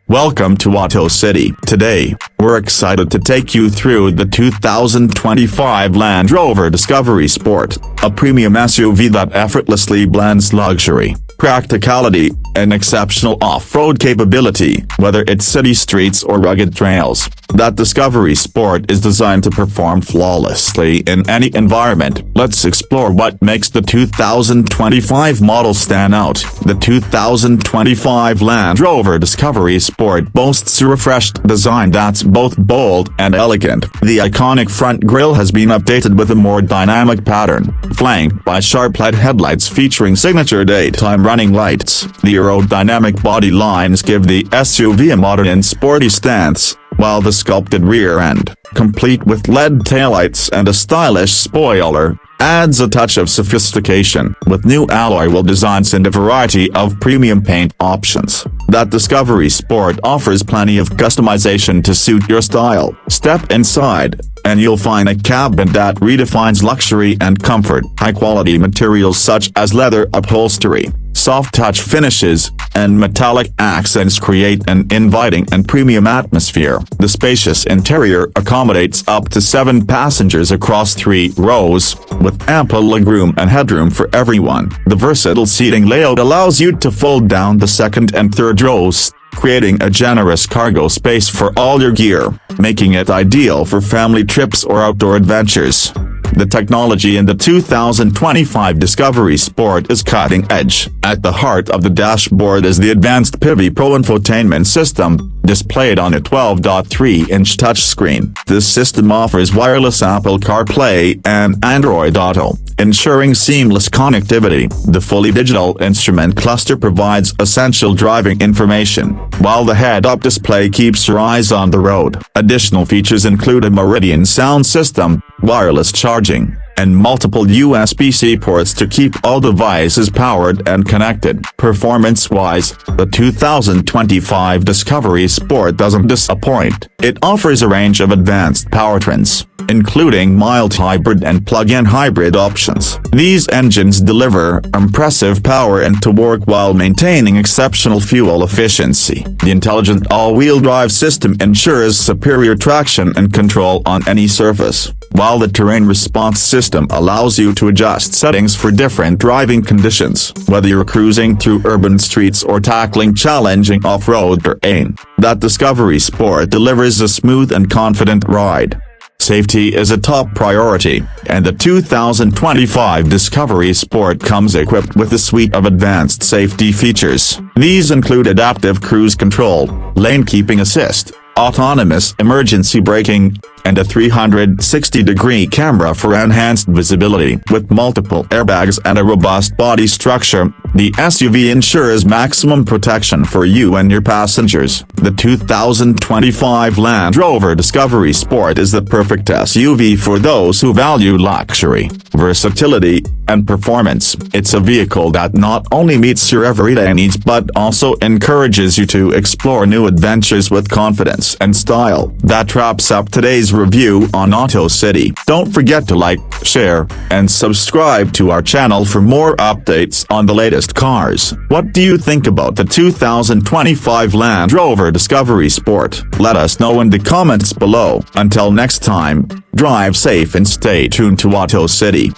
Welcome to Auto City. Today, we're excited to take you through the 2025 Land Rover Discovery Sport, a premium SUV that effortlessly blends luxury, practicality, and exceptional off-road capability. Whether it's city streets or rugged trails, that Discovery Sport is designed to perform flawlessly in any environment. Let's explore what makes the 2025 model stand out. The 2025 Land Rover Discovery Sport boasts a refreshed design that's both bold and elegant. The iconic front grille has been updated with a more dynamic pattern, flanked by sharp LED headlights featuring signature daytime running lights. The aerodynamic body lines give the SUV a modern and sporty stance, while the sculpted rear end, complete with LED taillights and a stylish spoiler, adds a touch of sophistication. With new alloy wheel designs and a variety of premium paint options, that Discovery Sport offers plenty of customization to suit your style. Step inside, and you'll find a cabin that redefines luxury and comfort. High-quality materials such as leather upholstery, soft touch finishes, and metallic accents create an inviting and premium atmosphere. The spacious interior accommodates up to 7 passengers across 3 rows, with ample legroom and headroom for everyone. The versatile seating layout allows you to fold down the second and third rows, creating a generous cargo space for all your gear, making it ideal for family trips or outdoor adventures. The technology in the 2025 Discovery Sport is cutting edge. At the heart of the dashboard is the advanced Pivi Pro infotainment system, displayed on a 12.3-inch touchscreen. This system offers wireless Apple CarPlay and Android Auto, ensuring seamless connectivity. The fully digital instrument cluster provides essential driving information, while the head-up display keeps your eyes on the road. Additional features include a Meridian sound system, wireless charging, and multiple USB-C ports to keep all devices powered and connected. Performance-wise, the 2025 Discovery Sport doesn't disappoint. It offers a range of advanced powertrains, including mild hybrid and plug-in hybrid options. These engines deliver impressive power and torque while maintaining exceptional fuel efficiency. The intelligent all-wheel drive system ensures superior traction and control on any surface, while the terrain response system allows you to adjust settings for different driving conditions. Whether you're cruising through urban streets or tackling challenging off-road terrain, that Discovery Sport delivers a smooth and confident ride. Safety is a top priority, and the 2025 Discovery Sport comes equipped with a suite of advanced safety features. These include adaptive cruise control, lane keeping assist, autonomous emergency braking, and a 360-degree camera for enhanced visibility. With multiple airbags and a robust body structure, the SUV ensures maximum protection for you and your passengers. The 2025 Land Rover Discovery Sport is the perfect SUV for those who value luxury, versatility, and performance. It's a vehicle that not only meets your everyday needs but also encourages you to explore new adventures with confidence and style. That wraps up today's review on Auto City. Don't forget to like, share, and subscribe to our channel for more updates on the latest cars. What do you think about the 2025 Land Rover Discovery Sport? Let us know in the comments below. Until next time, drive safe and stay tuned to Auto City.